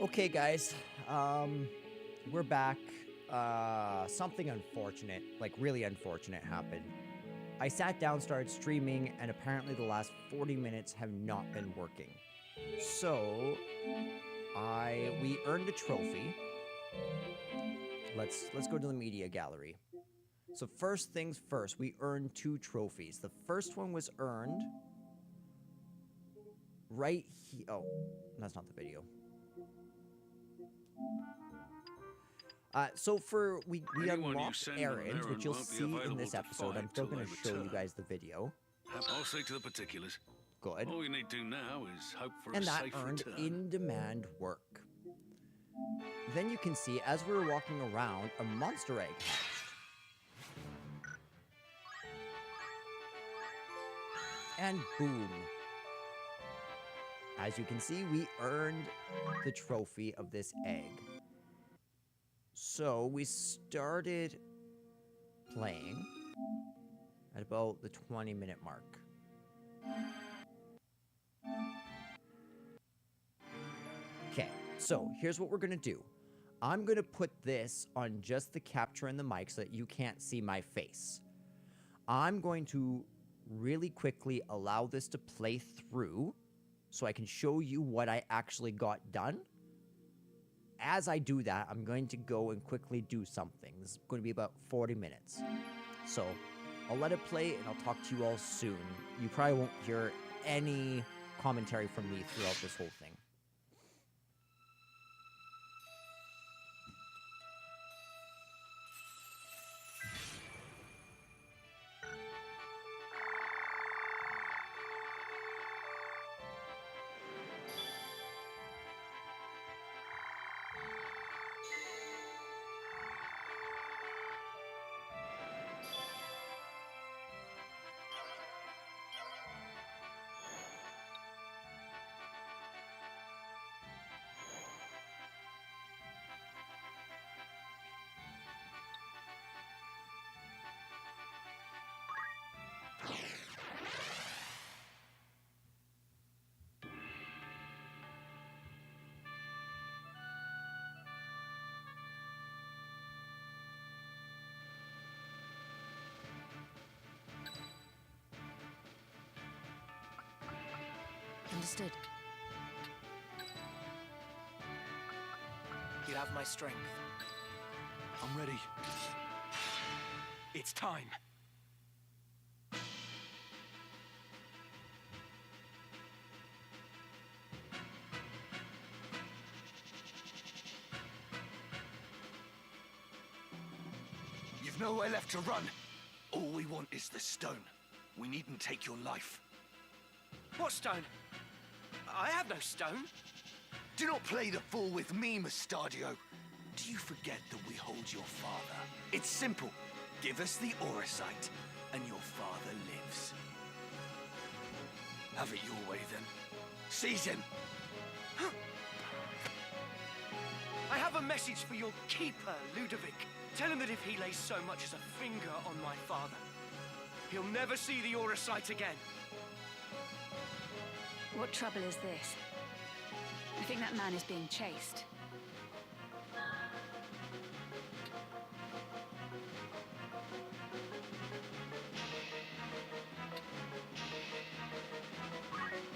Okay, guys, we're back. Something unfortunate, like really unfortunate, happened. I sat down, started streaming, and apparently the last 40 minutes have not been working. So, we earned a trophy. Let's go to the media gallery. So first things first, we earned 2 trophies. The first one was earned right here. Oh, that's not the video. So we unlocked errands, which you'll see in this episode. I'm still going to show you guys the video. I'll see to the particulars. Good. All you need to do now is hope for And a that safe earned return. in-demand work. Then you can see, as we were walking around, a monster egg hatched. And boom. As you can see, we earned the trophy of this egg. So we started playing at about the 20-minute mark. Okay, so here's what we're gonna do. I'm gonna put this on just the capture and the mic so that you can't see my face. I'm going to really quickly allow this to play through so I can show you what I actually got done. As I do that, I'm going to go and quickly do something. This is going to be about 40 minutes. So I'll let it play and I'll talk to you all soon. You probably won't hear any commentary from me throughout this whole thing. Understood. You have my strength. I'm ready. It's time. You've nowhere left to run. All we want is the stone. We needn't take your life. What stone? I have no stone. Do not play the fool with me, Mustadio. Do you forget that we hold your father? It's simple. Give us the Auracite, and your father lives. Have it your way, then. Seize him! I have a message for your keeper, Ludovic. Tell him that if he lays so much as a finger on my father, he'll never see the Auracite again. What trouble is this? I think that man is being chased.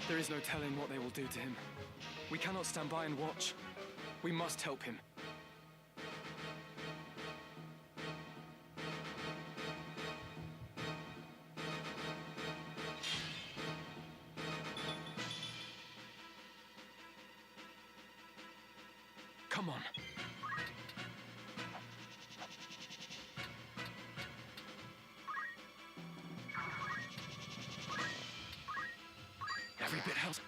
There is no telling what they will do to him. We cannot stand by and watch. We must help him. Come on. Every bit helps.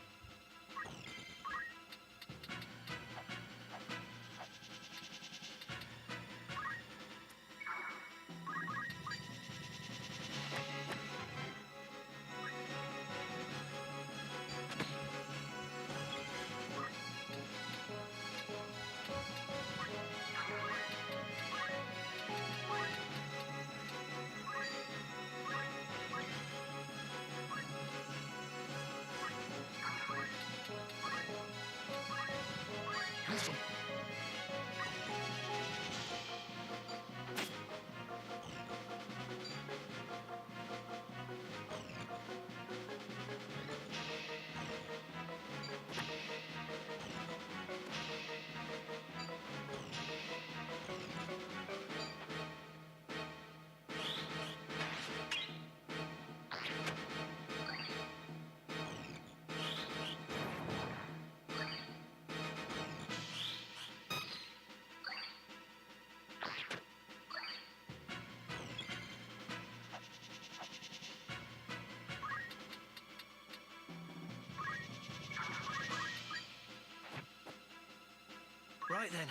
right then.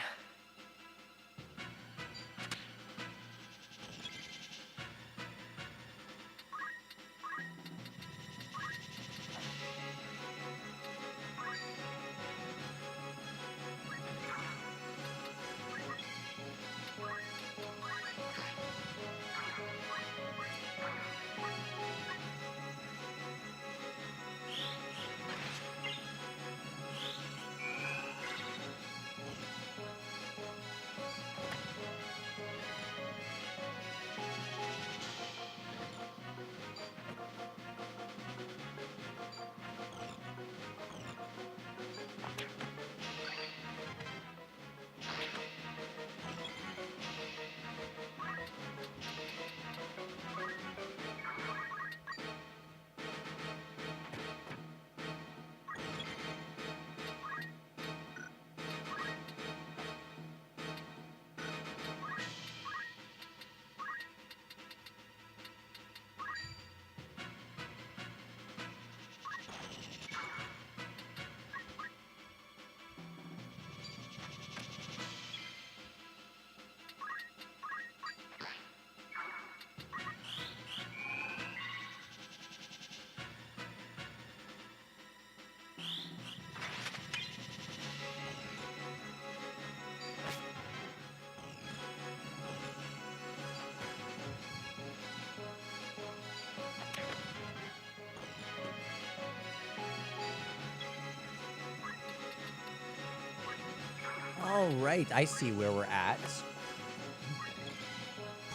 All right, I see where we're at.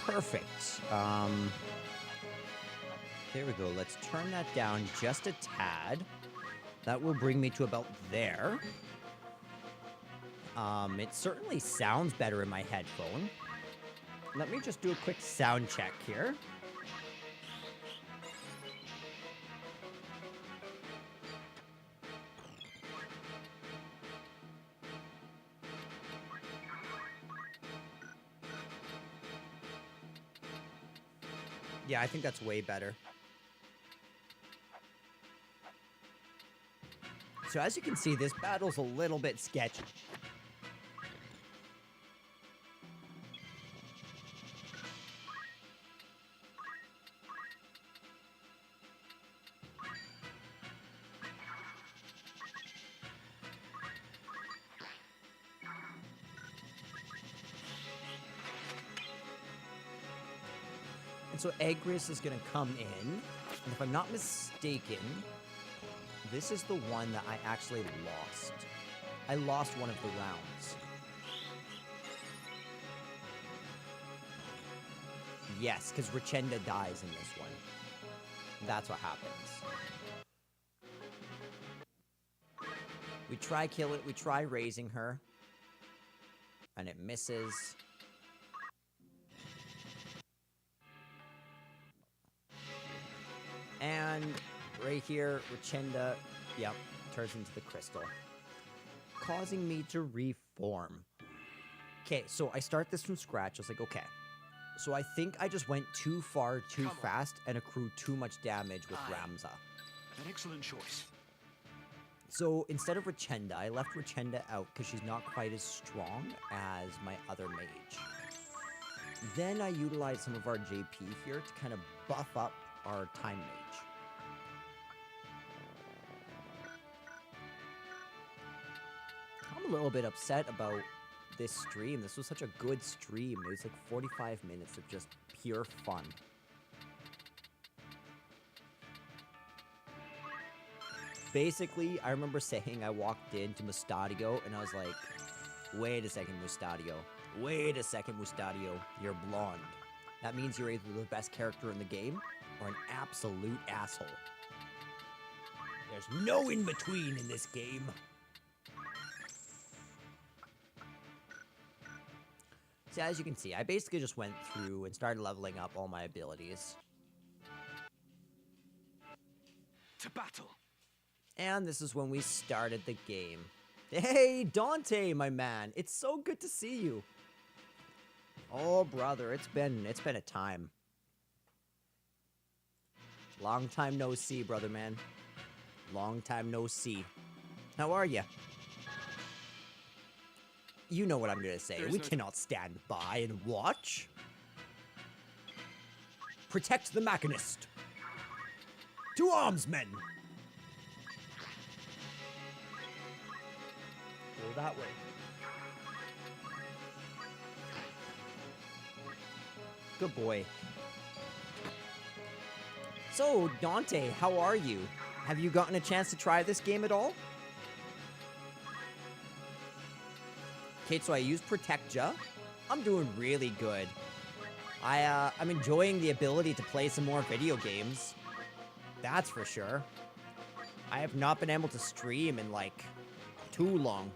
Perfect. There we go. Let's turn that down just a tad. That will bring me to about there. It certainly sounds better in my headphone. Let me just do a quick sound check here. Yeah, I think that's way better. So as you can see, this battle's a little bit sketchy. And so Agris is going to come in, and if I'm not mistaken, this is the one that I actually lost. I lost one of the rounds. Yes, because Richenda dies in this one. That's what happens. We try kill it, we try raising her, and it misses. And right here, Richenda, yep, turns into the crystal, causing me to reform. Okay, so I start this from scratch. I was like, okay. So I think I just went too far too fast and accrued too much damage with Ramza. An excellent choice. So instead of Richenda, I left Richenda out because she's not quite as strong as my other mage. Then I utilized some of our JP here to kind of buff up our time mage. I'm a little bit upset about this stream. This was such a good stream. It was like 45 minutes of just pure fun. Basically, I remember saying I walked into Mustadio and I was like, wait a second, Mustadio. Wait a second, Mustadio. You're blonde. That means you're either the best character in the game or an absolute asshole. There's no in-between in this game. So as you can see, I basically just went through and started leveling up all my abilities. To battle. And this is when we started the game. Hey, Dante, my man. It's so good to see you. Oh, brother, it's been a time. Long time no see, brother man. Long time no see. How are you? You know what I'm gonna say. There is We no- cannot stand by and watch. Protect the Machinist. To arms, men. Go that way. Good boy. So, Dante, how are you? Have you gotten a chance to try this game at all? Okay, so I used Protectia. I'm doing really good. I'm enjoying the ability to play some more video games. That's for sure. I have not been able to stream in, like, too long.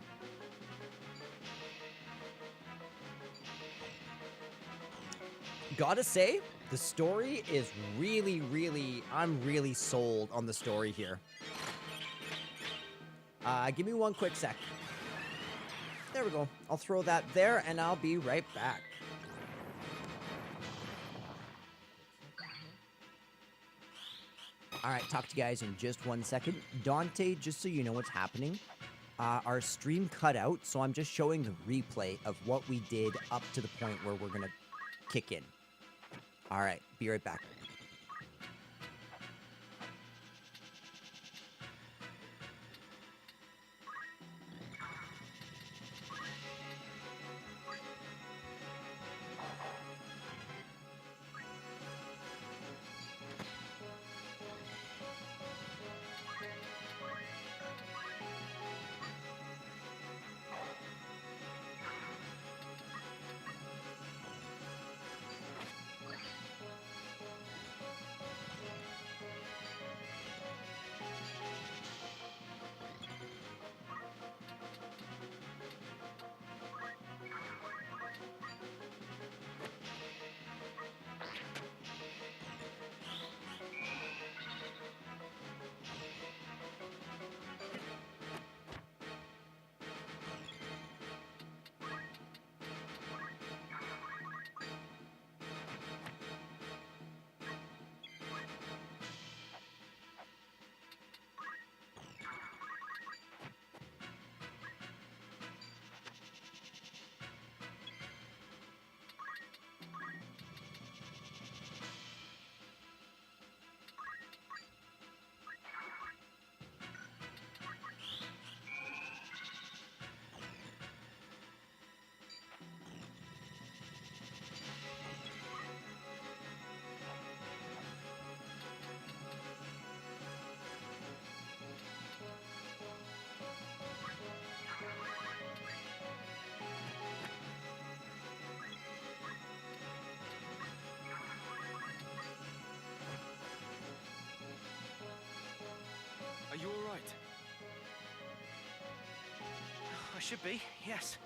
Gotta say, the story is really, I'm really sold on the story here. Give me one quick sec. There we go. I'll throw that there, and I'll be right back. Alright, talk to you guys in just 1 second. Dante, just so you know what's happening, our stream cut out, so I'm just showing the replay of what we did up to the point where we're gonna kick in. Alright, be right back. Are you all right? I should be, yes.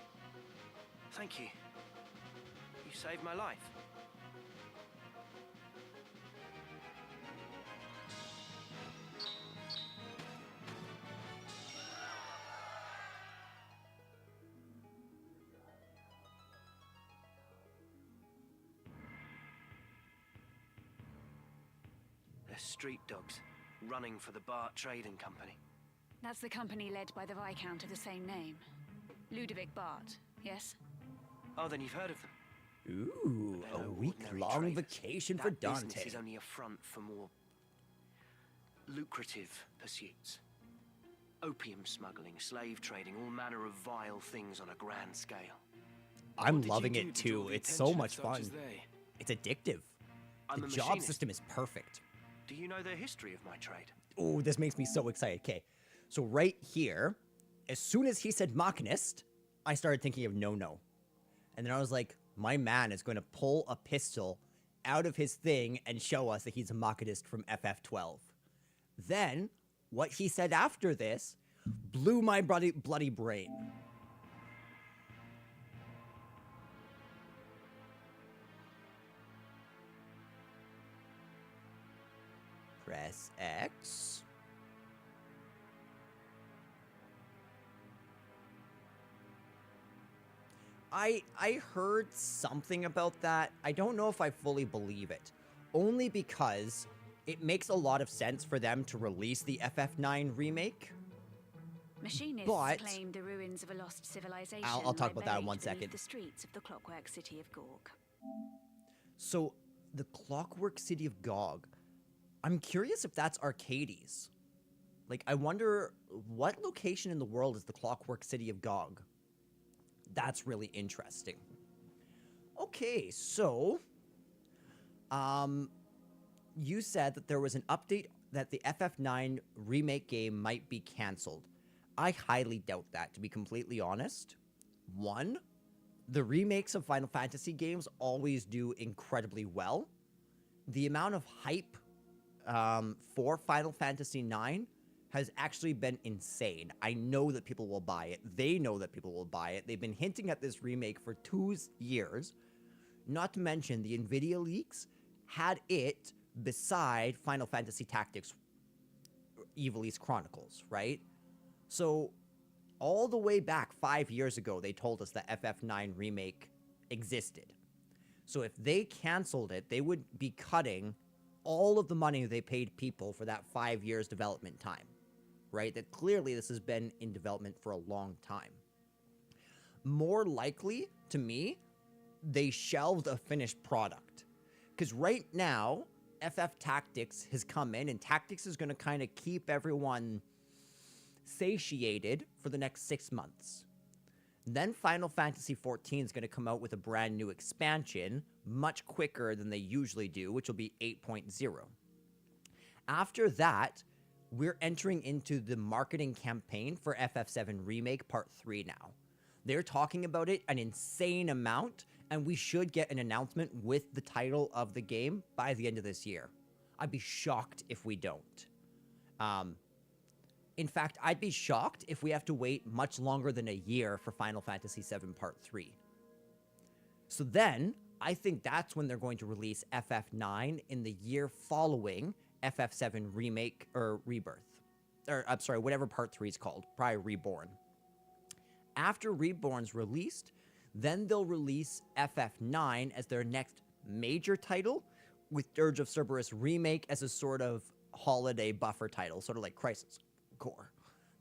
Thank you. You saved my life. They're street dogs, running for the Bart Trading Company. That's the company led by the Viscount of the same name. Ludovic Bart, yes? Oh, then you've heard of them. Ooh, They're a no week-long ordinary traders. vacation That for business Dante. is only a front for more lucrative pursuits. Opium smuggling, slave trading, all manner of vile things on a grand scale. I'm What did you loving do it to draw too. the It's so attention of much such fun. as they? It's addictive. I'm The a job machinist. system is perfect. Do you know the history of my trade? Oh, this makes me so excited. Okay, so right here, as soon as he said machinist, I started thinking of no. And then I was like, my man is going to pull a pistol out of his thing and show us that he's a machinist from FF12. Then, what he said after this blew my bloody brain. Press X. I heard something about that. I don't know if I fully believe it. Only because it makes a lot of sense for them to release the FF9 remake. Machinists But- claim the ruins of a lost civilization. I'll talk lie about that in buried 1 beneath second. The streets of the clockwork city of Gorg. So, the Clockwork City of Gog. I'm curious if that's Arcades. Like, I wonder what location in the world is the Clockwork City of Gog? That's really interesting. Okay, so, you said that there was an update that the FF9 remake game might be canceled. I highly doubt that, to be completely honest. One, the remakes of Final Fantasy games always do incredibly well. The amount of hype for Final Fantasy IX has actually been insane. I know that people will buy it. They know that people will buy it. They've been hinting at this remake for 2 years. Not to mention, the Nvidia leaks had it beside Final Fantasy Tactics Ivalice Chronicles, right? So, all the way back 5 years ago, they told us that FF9 remake existed. So if they canceled it, they would be cutting all of the money they paid people for that 5 years development time, right? That clearly this has been in development for a long time. More likely, to me, they shelved a finished product. Because right now, FF Tactics has come in, and Tactics is going to kind of keep everyone satiated for the next 6 months. Then Final Fantasy XIV is going to come out with a brand new expansion, much quicker than they usually do, which will be 8.0. After that, we're entering into the marketing campaign for FF7 Remake Part 3 now. They're talking about it an insane amount, and we should get an announcement with the title of the game by the end of this year. I'd be shocked if we don't. In fact, I'd be shocked if we have to wait much longer than a year for Final Fantasy VII Part 3. So then, I think that's when they're going to release FF9 in the year following FF7 Remake or Rebirth. Or, I'm sorry, whatever Part 3 is called, probably Reborn. After Reborn's released, then they'll release FF9 as their next major title, with Dirge of Cerberus Remake as a sort of holiday buffer title, sort of like Crisis Core.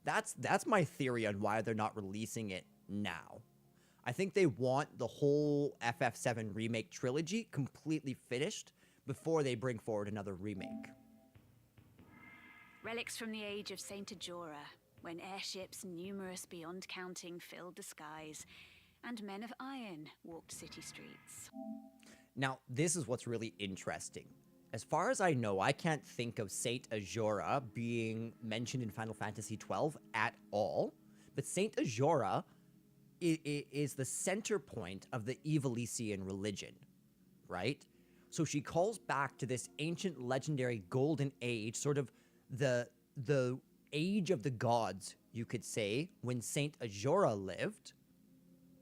That's my theory on why they're not releasing it now. I think they want the whole FF7 Remake trilogy completely finished before they bring forward another remake. Relics from the age of Saint Ajora, when airships numerous beyond counting filled the skies, and men of iron walked city streets. Now, this is what's really interesting. As far as I know, I can't think of Saint Ajora being mentioned in Final Fantasy XII at all, but Saint Ajora is the center point of the Ivalician religion, right? So she calls back to this ancient legendary golden age, sort of the age of the gods, you could say, when Saint Ajora lived,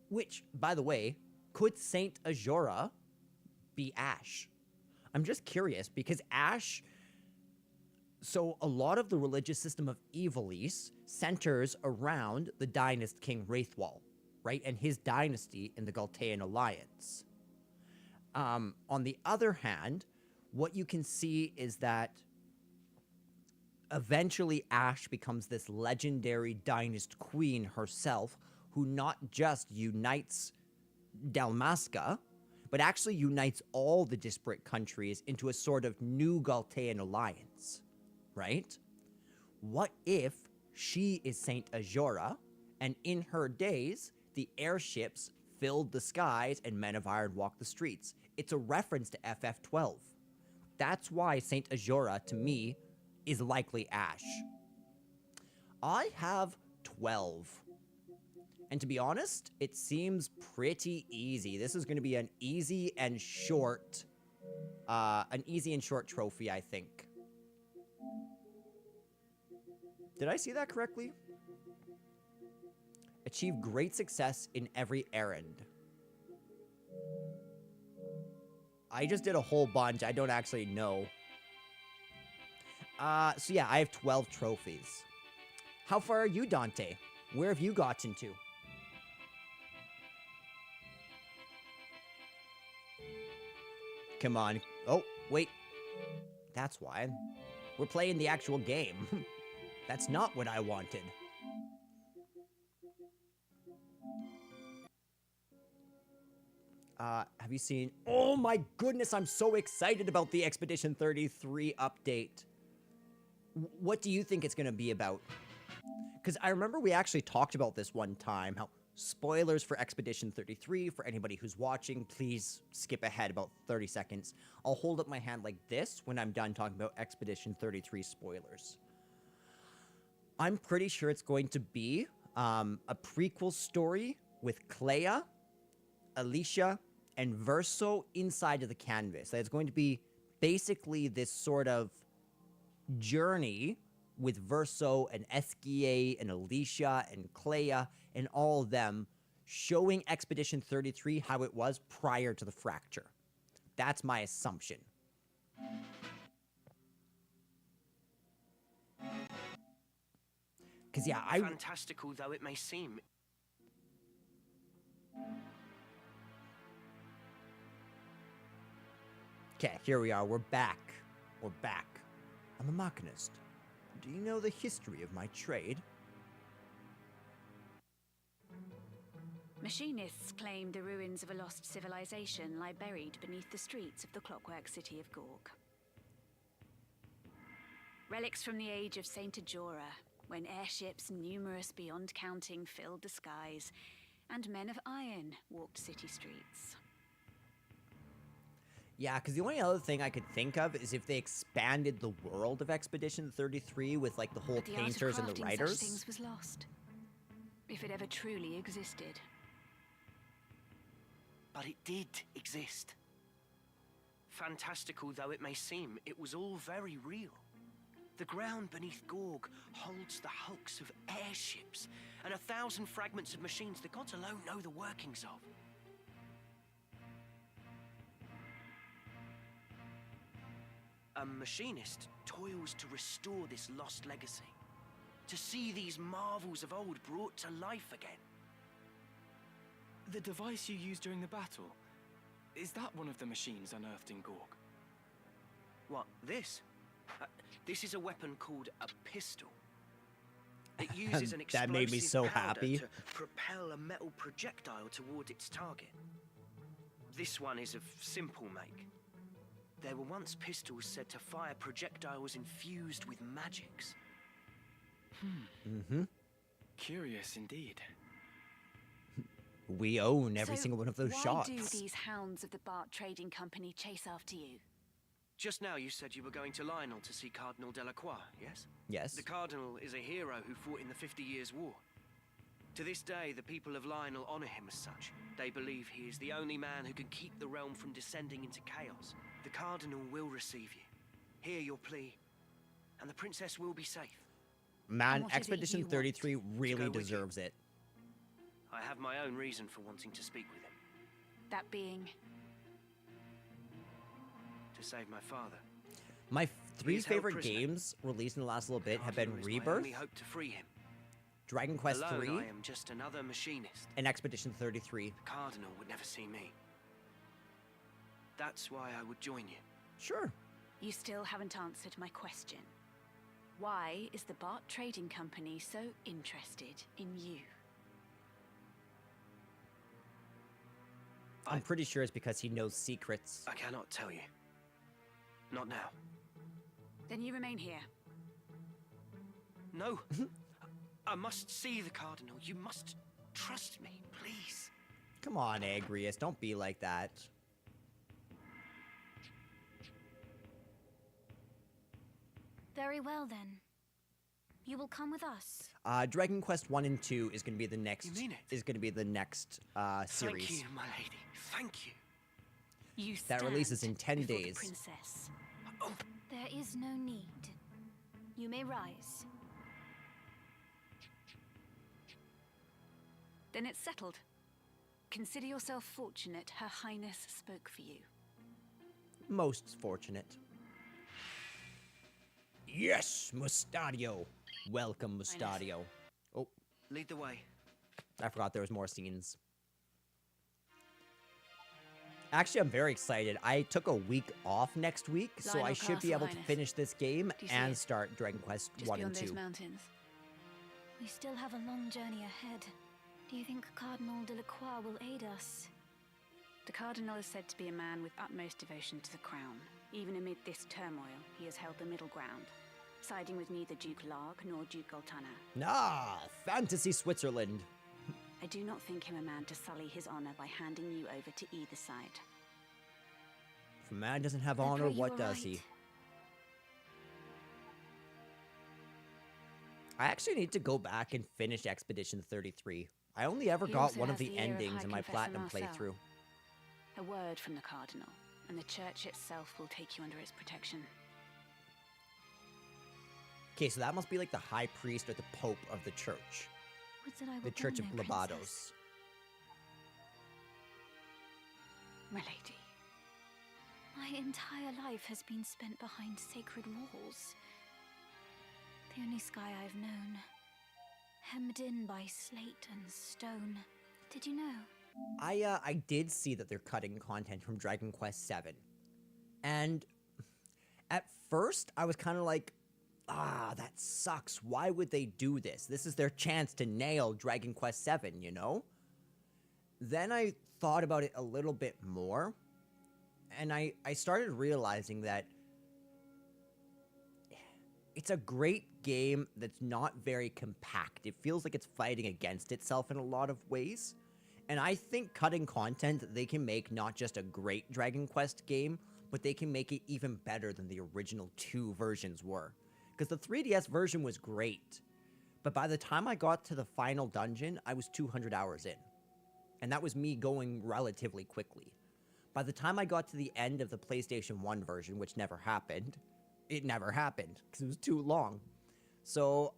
which, by the way, could Saint Ajora be Ash? I'm just curious, because Ash... So a lot of the religious system of Ivalice centers around the dynast King Wraithwall, right? And his dynasty in the Galtean Alliance. On the other hand, what you can see is that eventually Ash becomes this legendary dynast queen herself, who not just unites Dalmasca, but actually unites all the disparate countries into a sort of new Galtean alliance, right? What if she is Saint Ajora, and in her days, the airships filled the skies and men of iron walked the streets? It's a reference to FF12. That's why Saint Ajora, to me, is likely Ash. I have 12. And to be honest, it seems pretty easy. This is going to be an easy and short trophy, I think. Did I see that correctly? Achieve great success in every errand. I just did a whole bunch. I don't actually know. So yeah, I have 12 trophies. How far are you, Dante? Where have you gotten to? Come on. Oh, wait. That's why. We're playing the actual game. That's not what I wanted. Have you seen? Oh my goodness, I'm so excited about the Expedition 33 update. What do you think it's going to be about? Because I remember we actually talked about this one time, how spoilers for Expedition 33, for anybody who's watching, please skip ahead about 30 seconds. I'll hold up my hand like this when I'm done talking about Expedition 33 spoilers. I'm pretty sure it's going to be a prequel story with Clea, Alicia, and Verso inside of the canvas. It's going to be basically this sort of journey with Verso and Esquier and Alicia and Clea and all of them, showing Expedition 33 how it was prior to the fracture. That's my assumption. Because, yeah, Fantastical though it may seem. Okay, here we are. We're back. We're back. I'm a machinist. Do you know the history of my trade? Machinists claim the ruins of a lost civilization lie buried beneath the streets of the clockwork city of Gorg. Relics from the age of Saint Ajora, when airships numerous beyond counting filled the skies, and men of iron walked city streets. Yeah, because the only other thing I could think of is if they expanded the world of Expedition 33 with, like, the whole But the art of painters and the crafting writers. such things was lost, if it ever truly existed. But it did exist. Fantastical though it may seem, it was all very real. The ground beneath Gorg holds the hulks of airships and 1,000 fragments of machines the gods alone know the workings of. A machinist toils to restore this lost legacy, to see these marvels of old brought to life again. The device you used during the battle, is that one of the machines unearthed in Gorg? What, this? This is a weapon called a pistol. It uses an That made me so explosive powder happy. to propel a metal projectile toward its target. This one is of simple make. There were once pistols said to fire projectiles infused with magics. Curious indeed. We own every So single one of those why shots. do these hounds of the Bart Trading Company chase after you? Just now you said you were going to Lionel to see Cardinal Delacroix, yes? Yes. The Cardinal is a hero who fought in the 50 Years' War. To this day, the people of Lionel honor him as such. They believe he is the only man who can keep the realm from descending into chaos. The Cardinal will receive you, hear your plea, and the princess will be safe. Man, what is it Expedition you want? 33 really with you? deserves it. I have my own reason for wanting to speak with him. That being... To save my father. My three He is held favorite prisoner. games released in the last little bit have been Cardinal is my Rebirth, only hope to free him. Dragon Quest Alone, 3, I am just another machinist. and Expedition 33. The Cardinal would never see me. That's why I would join you. Sure. You still haven't answered my question. Why is the Bart Trading Company so interested in you? I'm pretty sure it's because he knows secrets. I cannot tell you. Not now. Then you remain here. No. I must see the Cardinal. You must trust me, please. Come on, Agrius, don't be like that. Very well, then. You will come with us. Dragon Quest 1 and 2 is going to be the next. You mean it? Is going to be the next series. Thank you, my lady. Thank you. You That releases in 10 before the days. princess. Oh, There is no need. You may rise. Then it's settled. Consider yourself fortunate Her Highness spoke for you. Most fortunate. Yes, Mustadio. Welcome, Mustadio. Oh, lead the way. I forgot there was more scenes. Actually, I'm very excited. I took a week off next week, so I Lionel should be Castle, able to Highness. finish this game Do you see and it? start Dragon Quest Just 1 beyond and 2. those mountains. We still have a long journey ahead. Do you think Cardinal Delacroix will aid us? The Cardinal is said to be a man with utmost devotion to the crown. Even amid this turmoil, he has held the middle ground, siding with neither Duke Larg nor Duke Goltana. Ah, fantasy Switzerland. I do not think him a man to sully his honor by handing you over to either side. If a man doesn't have I honor, pray you what are does right. he? I actually need to go back and finish Expedition 33. I only ever He got also one of has the the ear of endings High in my Confessor Platinum Marcel. playthrough. A word from the Cardinal, and the Church itself will take you under its protection. Okay, so that must be like the High Priest or the Pope of the Church. Would that I The were Church of born, no, Labados. princess. My lady. My entire life has been spent behind sacred walls. The only sky I've known. Hemmed in by slate and stone. Did you know? I did see that they're cutting content from Dragon Quest VII. And at first, I was kind of like, that sucks. Why would they do this? This is their chance to nail Dragon Quest VII, you know? Then I thought about it a little bit more, and I started realizing that it's a great game that's not very compact. It feels like it's fighting against itself in a lot of ways. And I think cutting content, they can make not just a great Dragon Quest game, but they can make it even better than the original 2 versions were. Because the 3DS version was great, but by the time I got to the final dungeon, I was 200 hours in. And that was me going relatively quickly. By the time I got to the end of the PlayStation 1 version, which never happened, it never happened, because it was too long. So,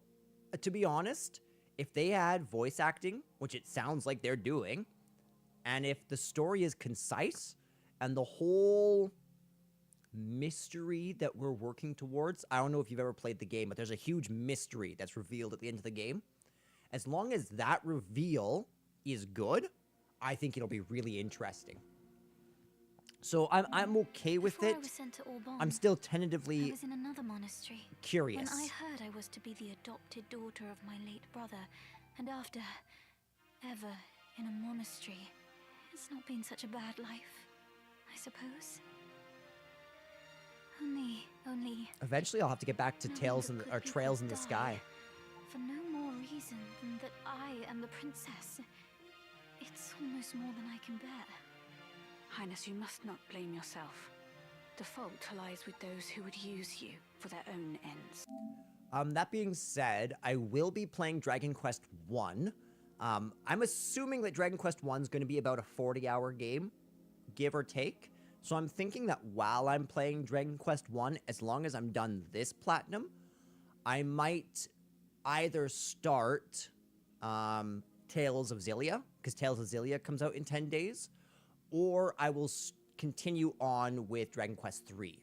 to be honest, if they add voice acting, which it sounds like they're doing, and if the story is concise, and the whole mystery that we're working towards, I don't know if you've ever played the game, but there's a huge mystery that's revealed at the end of the game. As long as that reveal is good, I think it'll be really interesting. So I'm okay with Before it. I was sent to Orbon, I'm still I tentatively was in another monastery. curious. When I heard I was to be the adopted daughter of my late brother, and after ever in a monastery, it's not been such a bad life, I suppose. Only Eventually, I'll have to get back to knowing Tales that in the, good or people Trails in the die Sky. for no more reason than that I am the princess. It's almost more than I can bear. Highness, you must not blame yourself. The fault lies with those who would use you for their own ends. That being said, I will be playing Dragon Quest 1. I'm assuming that Dragon Quest 1 is going to be about a 40-hour game, give or take. So I'm thinking that while I'm playing Dragon Quest 1, as long as I'm done this platinum, I might either start Tales of Xillia, because Tales of Xillia comes out in 10 days, or I will continue on with Dragon Quest 3.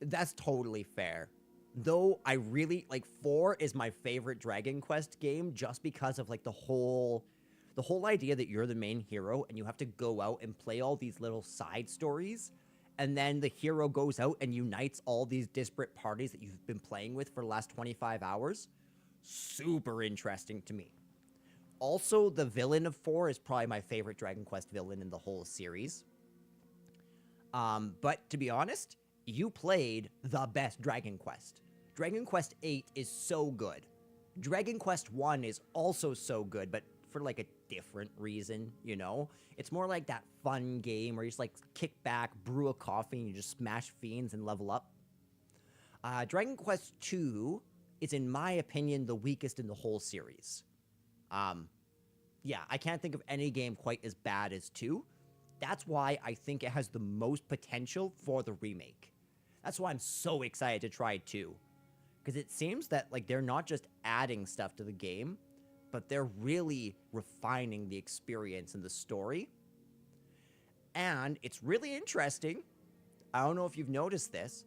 That's totally fair. Though I really, like, 4 is my favorite Dragon Quest game just because of, like, the whole idea that you're the main hero and you have to go out and play all these little side stories, and then the hero goes out and unites all these disparate parties that you've been playing with for the last 25 hours. Super interesting to me. Also, the villain of 4 is probably my favorite Dragon Quest villain in the whole series. But to be honest, you played the best Dragon Quest. Dragon Quest 8 is so good. Dragon Quest 1 is also so good, but for like a different reason, you know? It's more like that fun game where you just like kick back, brew a coffee, and you just smash fiends and level up. Dragon Quest 2 is, in my opinion, the weakest in the whole series. Yeah, I can't think of any game quite as bad as 2. That's why I think it has the most potential for the remake. That's why I'm so excited to try 2. Because it seems that, like, they're not just adding stuff to the game, but they're really refining the experience and the story. And it's really interesting. I don't know if you've noticed this.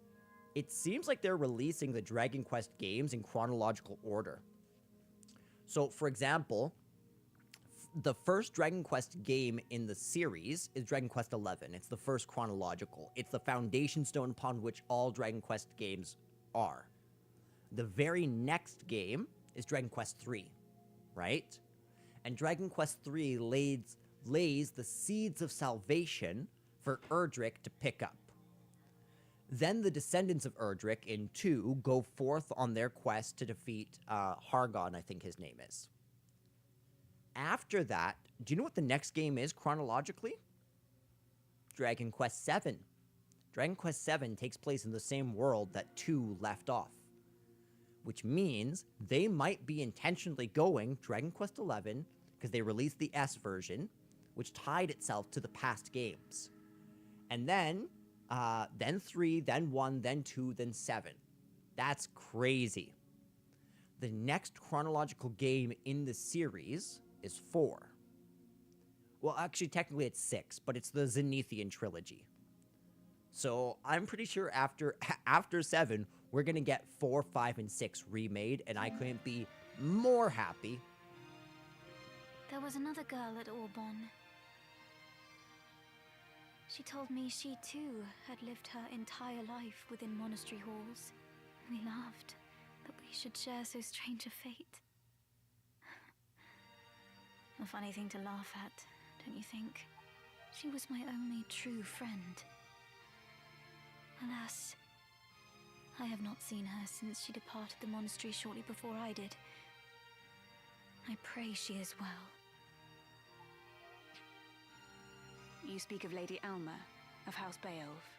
It seems like they're releasing the Dragon Quest games in chronological order. So, for example, the first Dragon Quest game in the series is Dragon Quest XI. It's the first chronological. It's the foundation stone upon which all Dragon Quest games are. The very next game is Dragon Quest III. right? And Dragon Quest III lays the seeds of salvation for Erdrick to pick up. Then the descendants of Erdrick in 2 go forth on their quest to defeat Hargon, I think his name is. After that, do you know what the next game is chronologically? Dragon Quest VII. Dragon Quest VII takes place in the same world that 2 left off, which means they might be intentionally going Dragon Quest XI because they released the S version, which tied itself to the past games. And then 3, then 1, then 2, then 7. That's crazy. The next chronological game in the series is 4. Well, actually, technically it's 6, but it's the Zenithian trilogy. So I'm pretty sure after 7, we're going to get 4, 5, and 6 remade, and I couldn't be more happy. There was another girl at Auburn. She told me she too had lived her entire life within monastery halls. We laughed that we should share so strange a fate. A funny thing to laugh at, don't you think? She was my only true friend. Alas, I have not seen her since she departed the monastery shortly before I did. I pray she is well. You speak of Lady Alma, of House Beowulf.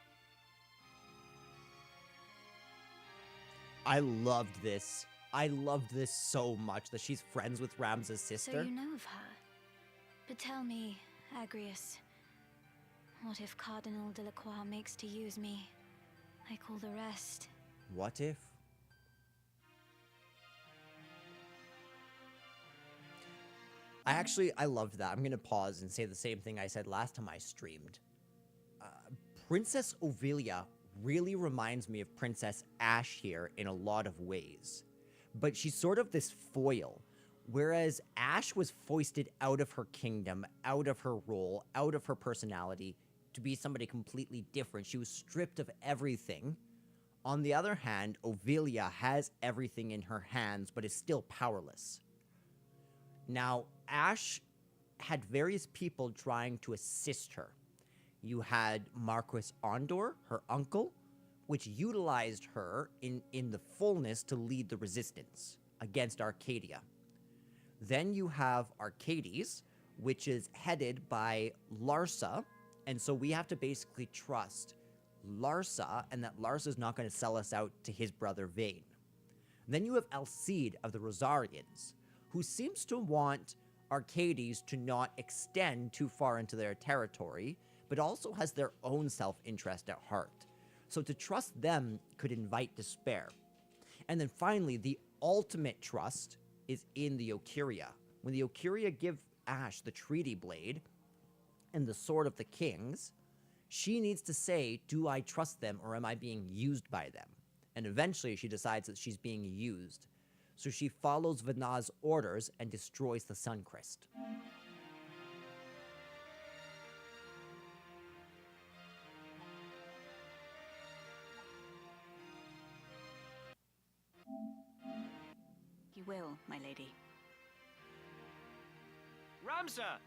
I loved this. I loved this so much that she's friends with Ramza's sister. So you know of her? But tell me, Agrius, what if Cardinal Delacroix makes to use me, like all the rest? What if? I loved that. I'm going to pause and say the same thing I said last time I streamed. Princess Ovilia really reminds me of Princess Ashe here in a lot of ways. But she's sort of this foil. Whereas Ashe was foisted out of her kingdom, out of her role, out of her personality, to be somebody completely different. She was stripped of everything. On the other hand, Ovilia has everything in her hands, but is still powerless. Now, Ashe had various people trying to assist her. You had Marquis Ondor, her uncle, which utilized her in the fullness to lead the resistance against Arcadia. Then you have Arcades, which is headed by Larsa, and so we have to basically trust Larsa, and that Larsa's not going to sell us out to his brother Vayne. Then you have Alcide of the Rosarians, who seems to want Arcades to not extend too far into their territory, but also has their own self-interest at heart. So to trust them could invite despair. And then finally, the ultimate trust is in the Okiria. When the Okiria give Ashe the Treaty Blade and the Sword of the Kings, she needs to say, do I trust them or am I being used by them? And eventually she decides that she's being used. So she follows Vanaz's orders and destroys the Suncrest. You will, my lady. Ramza!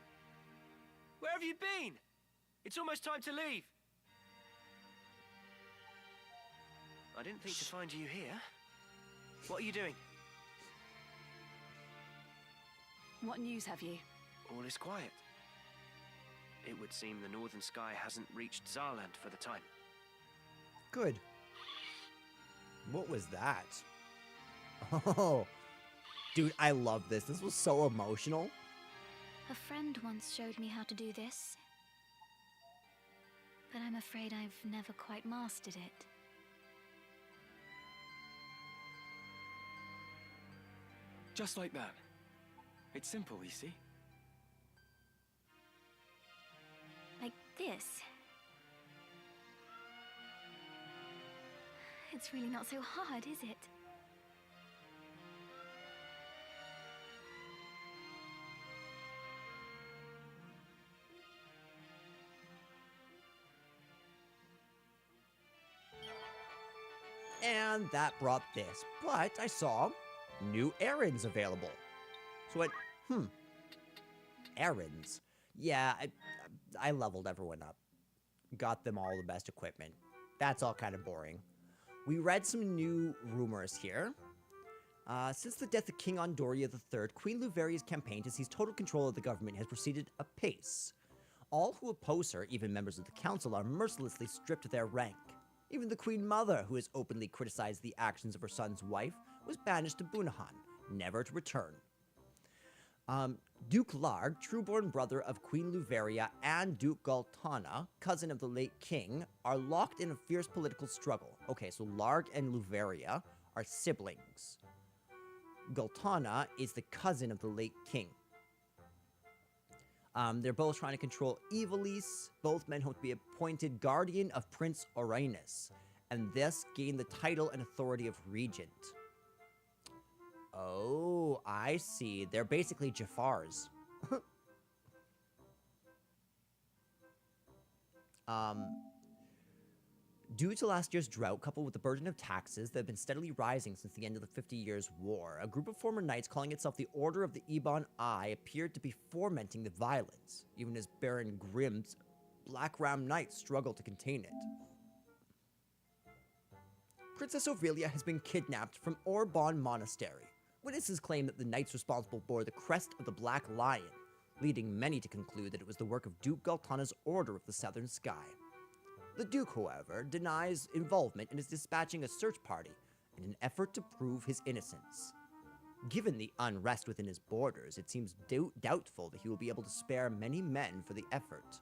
Where have you been? It's almost time to leave. I didn't think to find you here. What are you doing? What news have you? All is quiet. It would seem the northern sky hasn't reached Zarland for the time. Good. What was that? Oh, dude, I love this. This was so emotional. A friend once showed me how to do this, but I'm afraid I've never quite mastered it. Just like that. It's simple, you see. Like this. It's really not so hard, is it? And that brought this. But I saw new errands available. So what? Errands. Yeah, I leveled everyone up. Got them all the best equipment. That's all kind of boring. We read some new rumors here. Since the death of King Andoria III, Queen Luveria's campaign to seize total control of the government has proceeded apace. All who oppose her, even members of the council, are mercilessly stripped of their rank. Even the Queen Mother, who has openly criticized the actions of her son's wife, was banished to Bunahan, never to return. Duke Larg, true-born brother of Queen Luveria, and Duke Galtana, cousin of the late king, are locked in a fierce political struggle. Okay, so Larg and Luveria are siblings. Galtana is the cousin of the late king. They're both trying to control Ivalice. Both men hope to be appointed guardian of Prince Orinus, and thus gain the title and authority of regent. Oh, I see. They're basically Jafars. Due to last year's drought, coupled with the burden of taxes that have been steadily rising since the end of the 50 Years' War, a group of former knights calling itself the Order of the Ebon Eye appeared to be fomenting the violence, even as Baron Grimm's Black Ram Knights struggled to contain it. Princess Aurelia has been kidnapped from Orbon Monastery. Witnesses claim that the knights responsible bore the crest of the Black Lion, leading many to conclude that it was the work of Duke Galtana's Order of the Southern Sky. The Duke, however, denies involvement and is dispatching a search party in an effort to prove his innocence. Given the unrest within his borders, it seems doubtful that he will be able to spare many men for the effort.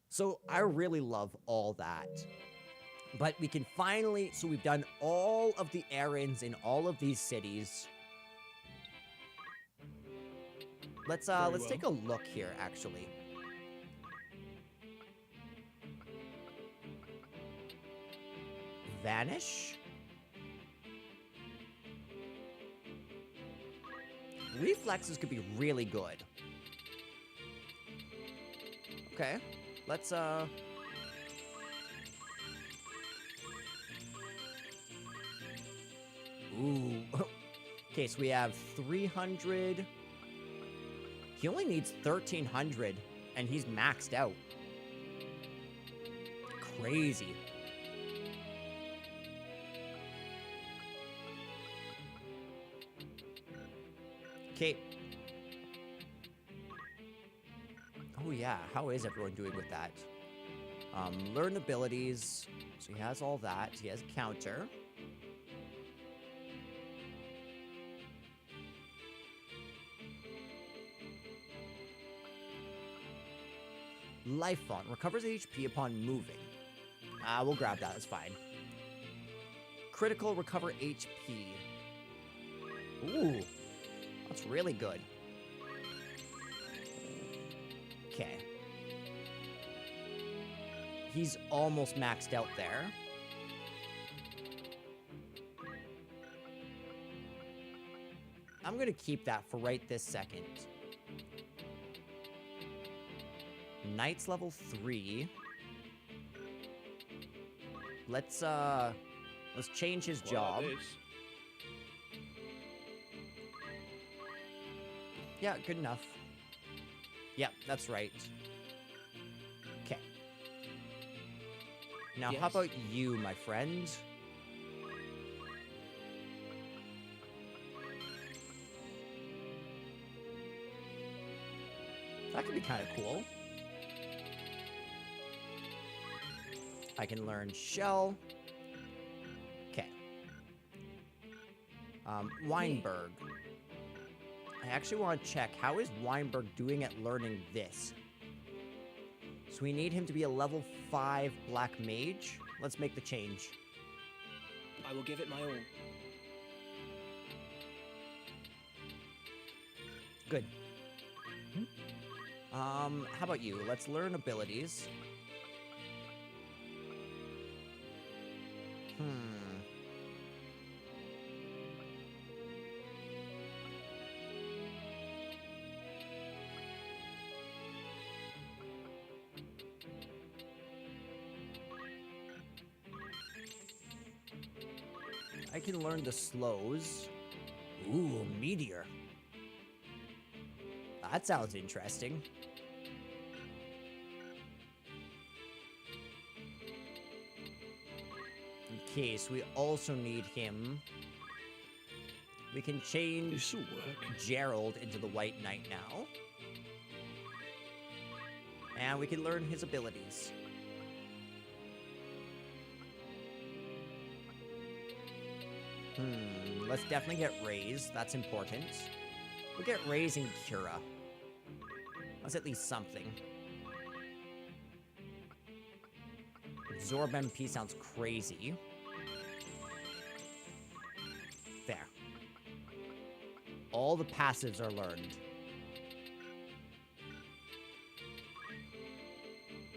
So I really love all that. But we can finally, so we've done all of the errands in all of these cities. Let's take a look here, actually. Vanish. Reflexes could be really good. Okay, let's Ooh. Okay, so we have 300. He only needs 1,300, and he's maxed out. Crazy. Okay. Oh yeah, how is everyone doing with that? Learn abilities. So he has all that. He has a counter. Life Font recovers HP upon moving. We'll grab that, that's fine. Critical recover HP. Ooh, that's really good. Okay. He's almost maxed out there. I'm gonna keep that for right this second. Knight's level 3. Let's change his job. Yeah, good enough. Yeah, that's right. Okay. Now, Yes. how about you, my friend? That could be kind of cool. I can learn Shell. Okay. Weinberg. I actually want to check, how is Weinberg doing at learning this? So we need him to be a level 5 Black Mage. Let's make the change. I will give it my all. Good. How about you? Let's learn abilities. I can learn the slows. Ooh, meteor. That sounds interesting. Okay, so we also need him. We can change This'll work. Gerald into the White Knight now. And we can learn his abilities. Let's definitely get Raise. That's important. We'll get Raise and Cura. That's at least something. Absorb MP sounds crazy. There. All the passives are learned.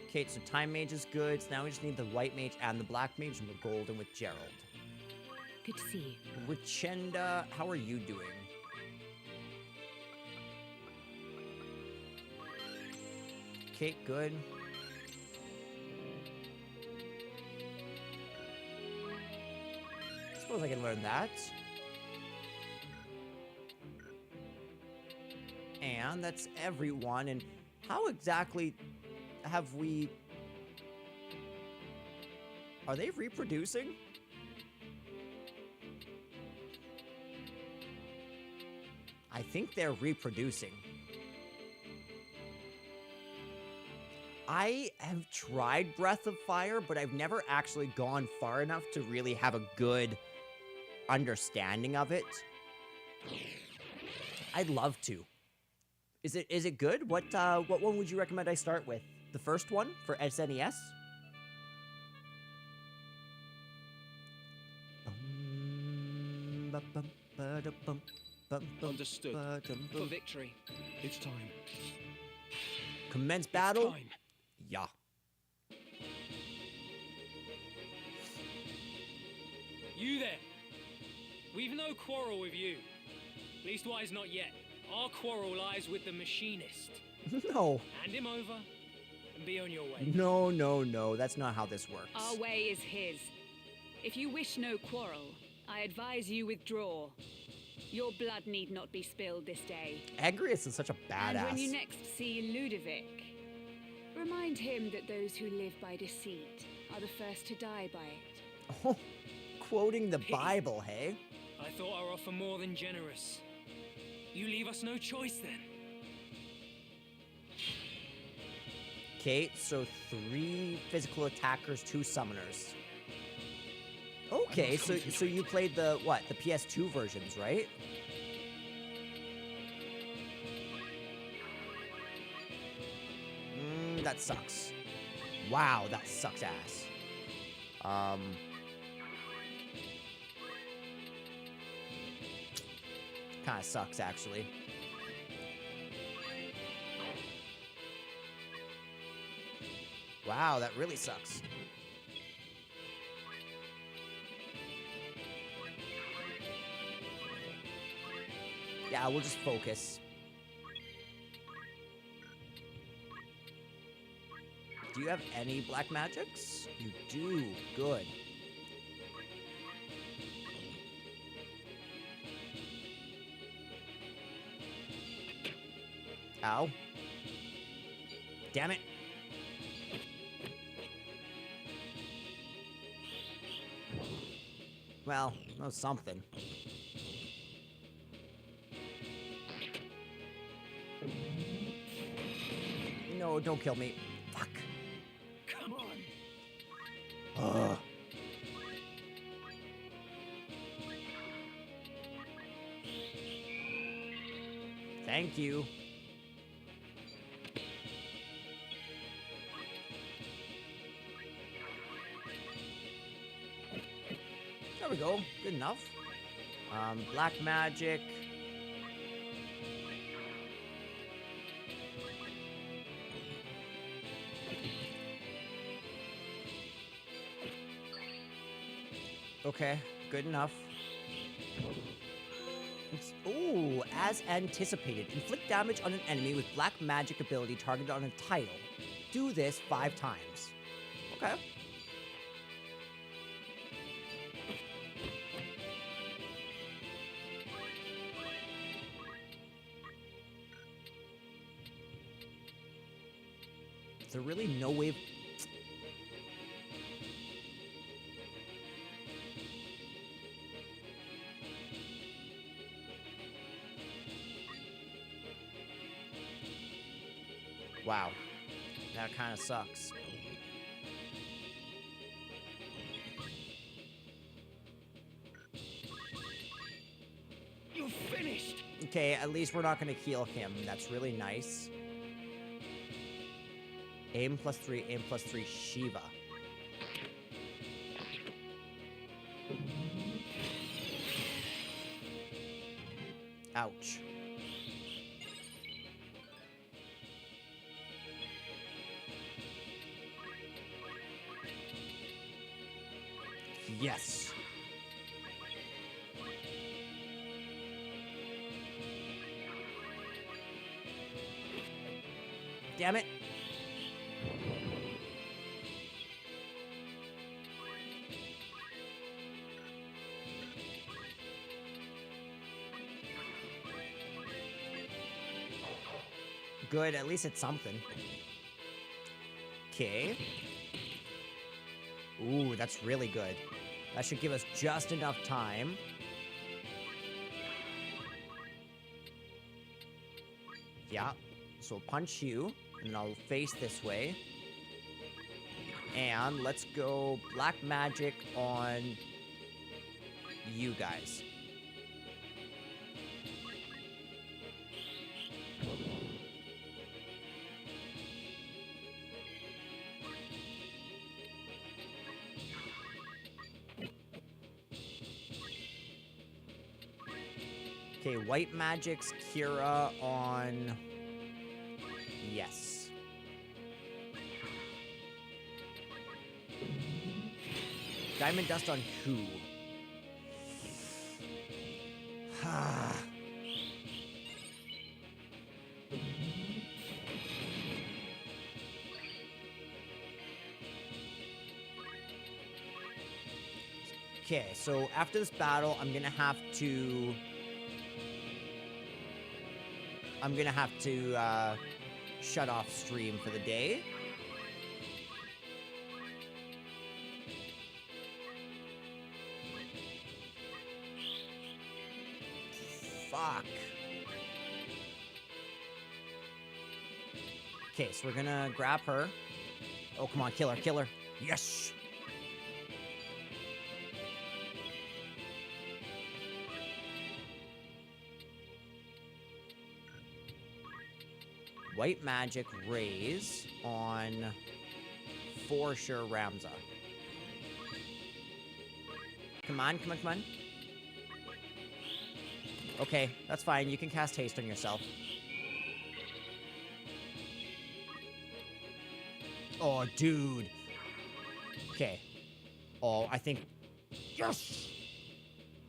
Okay, so Time Mage is good. So now we just need the White Mage and the Black Mage, and we're golden with Gerald. Good to see you. Richenda, how are you doing? Okay, good. Suppose I can learn that. And that's everyone. And how exactly have we... Are they reproducing? I think they're reproducing. I have tried Breath of Fire, but I've never actually gone far enough to really have a good understanding of it. I'd love to. Is it good? What one would you recommend I start with? The first one for SNES? Understood. For victory. It's time. Commence battle? It's time. Yeah. You there. We've no quarrel with you. Leastwise not yet. Our quarrel lies with the machinist. No. Hand him over and be on your way. No, no, no. That's not how this works. Our way is his. If you wish no quarrel, I advise you withdraw. Your blood need not be spilled this day. Agrius is such a badass. And when you next see Ludovic, remind him that those who live by deceit are the first to die by it. Oh, quoting the Bible, hey? I thought our offer more than generous. You leave us no choice then. Okay, so 3 physical attackers, 2 summoners. Okay, so you played the, what, the PS2 versions, right? That sucks. Wow, that sucks ass. Kinda sucks, actually. Wow, that really sucks. Yeah, we'll just focus. Do you have any black magics? You do. Good. Ow. Damn it. Well, that was something. No, don't kill me. Fuck. Come on. Ugh. Thank you. There we go. Good enough. Black magic. Okay, good enough. Ooh, as anticipated, inflict damage on an enemy with black magic ability targeted on a title. Do this 5 times. Okay. there really no way of... Wow. That kind of sucks. You're finished! Okay, at least we're not going to heal him. That's really nice. Aim +3, Shiva. Ouch. Yes. Damn it. Good, at least it's something. Okay. Ooh, that's really good. That should give us just enough time. Yeah. So we'll punch you, and then I'll face this way. And let's go black magic on you guys. Okay, white magic's Kira on... Yes. Diamond dust on who? Okay, so after this battle, I'm gonna have to shut off stream for the day. Fuck. Okay, so we're gonna grab her. Oh, come on, kill her, kill her. Yes! White magic raise on for sure Ramza. Come on, come on, come on. Okay, that's fine. You can cast haste on yourself. Oh, dude. Okay. Oh, I think... Yes!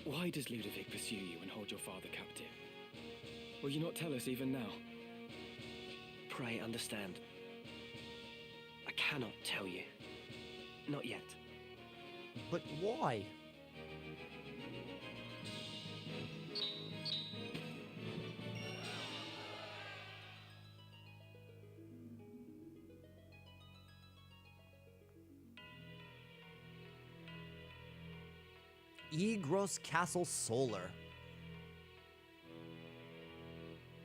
Why does Ludovic pursue you and hold your father captive? Will you not tell us even now? Pray understand. I cannot tell you. Not yet. But why? Egros Castle Solar.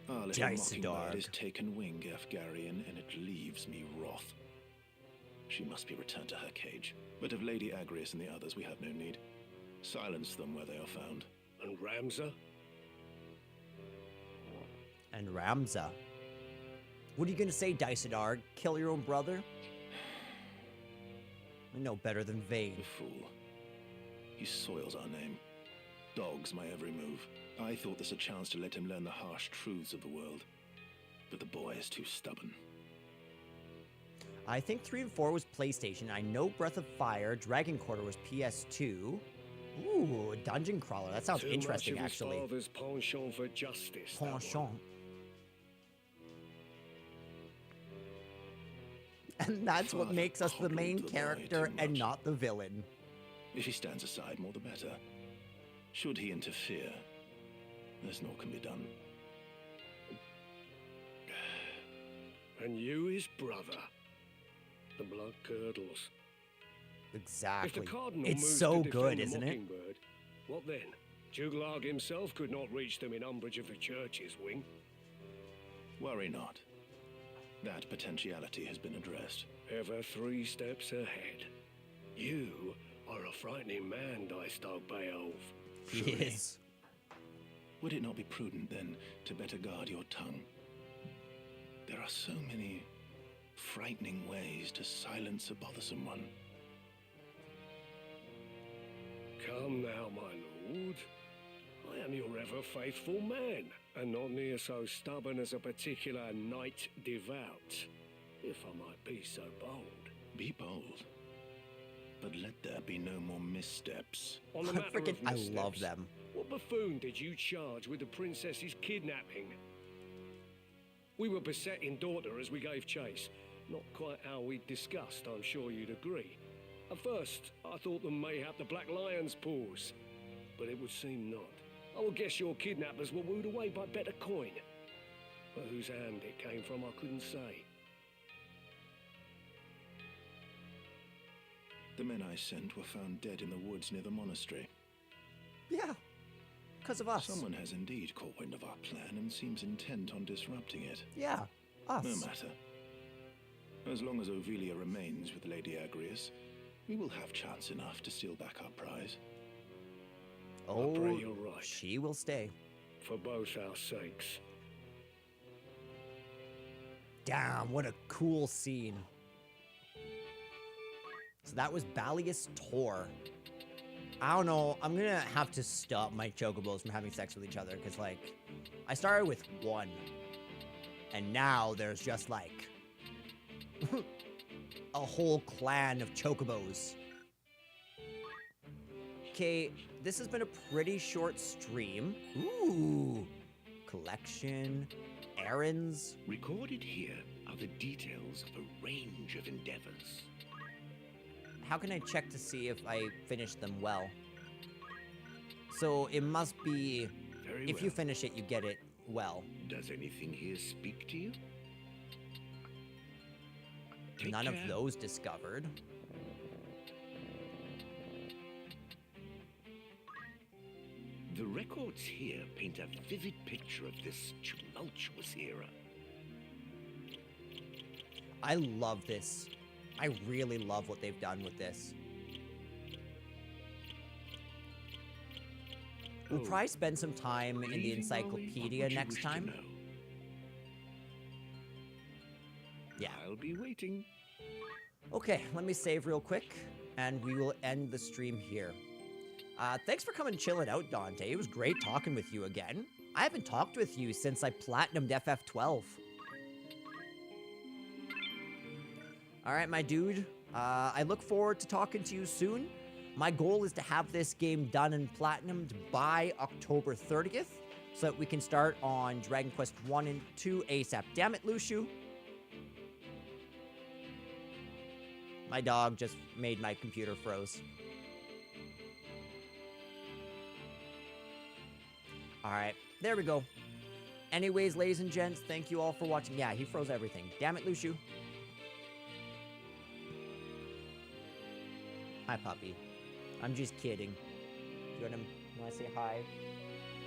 Our little mockingbird has taken wing, Efgarian, and it leaves me wroth. She must be returned to her cage. But of Lady Agrias and the others, we have no need. Silence them where they are found. And Ramza? And Ramza. What are you gonna say, Daisadar? Kill your own brother? I know better than Vayne. The fool. He soils our name. Dogs my every move. I thought this a chance to let him learn the harsh truths of the world. But the boy is too stubborn. I think 3 and 4 was PlayStation. I know Breath of Fire, Dragon Quarter was PS2. Ooh, Dungeon Crawler. That sounds interesting, actually. Too much of his father's penchant for justice. Penchant. And that's what makes us the main character and not the villain. If he stands aside, more the better. Should he interfere, there's naught can be done. And you, his brother. the blood curdles. Exactly. If the Cardinal It's moves so to good, defend the isn't it? Mockingbird, what then? Juglarg himself could not reach them in umbrage of the Church's wing. Worry not. That potentiality has been addressed. Ever 3 steps ahead. You are a frightening man, Dystog Beowulf. He is. Would it not be prudent, then, to better guard your tongue? There are so many frightening ways to silence a bothersome one. Come now, my lord. I am your ever faithful man, and not near so stubborn as a particular knight devout, if I might be so bold. Be bold, but let there be no more missteps. On the matter of I missteps, love them. what buffoon did you charge with the princess's kidnapping? We were besetting daughter as we gave chase. Not quite how we discussed, I'm sure you'd agree. At first, I thought them mayhap the Black Lion's paws, but it would seem not. I would guess your kidnappers were wooed away by better coin. But whose hand it came from, I couldn't say. The men I sent were found dead in the woods near the monastery. Yeah. Because of us. Someone has indeed caught wind of our plan and seems intent on disrupting it. Yeah. Us. No matter. As long as Ovelia remains with Lady Agrias, we will have chance enough to steal back our prize. Oh, I pray you're right. she will stay. For both our sakes. Damn, what a cool scene. So that was Balius Tor. I don't know, I'm gonna have to stop my chocobos from having sex with each other, because, like, I started with 1. And now there's just, like, a whole clan of chocobos. Okay, this has been a pretty short stream. Ooh, collection, errands. Recorded here are the details of a range of endeavors. How can I check to see if I finished them well? So it must be, Very if well. you finish it, you get it well. Does anything here speak to you? Take None care. of those discovered. The records here paint a vivid picture of this tumultuous era. I love this. I really love what they've done with this. We'll probably spend some time in the Breathing encyclopedia what you next wish to time. know. Yeah. I'll be waiting. Okay, let me save real quick, and we will end the stream here. Thanks for coming chilling out, Dante. It was great talking with you again. I haven't talked with you since I platinumed FF12. All right, my dude. I look forward to talking to you soon. My goal is to have this game done and platinumed by October 30th, so that we can start on Dragon Quest 1 and 2 ASAP. Damn it, Luciu. My dog just made my computer froze. Alright, there we go. Anyways, ladies and gents, thank you all for watching. Yeah, he froze everything. Damn it, Luciu. Hi, puppy. I'm just kidding. You wanna say hi?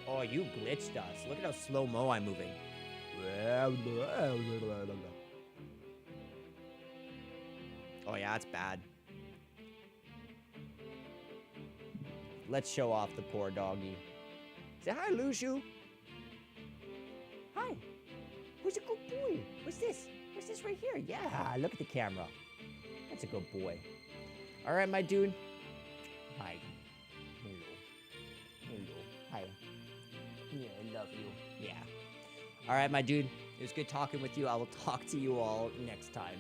Oh, you glitched us. Look at how slow-mo I'm moving. Oh yeah, that's bad. Let's show off the poor doggy. Say hi, Luciu. Hi. Who's a good boy? What's this? What's this right here? Yeah, look at the camera. That's a good boy. All right, my dude. Hi. Hello. Hello. Hi. Yeah, I love you. Yeah. All right, my dude. It was good talking with you. I will talk to you all next time.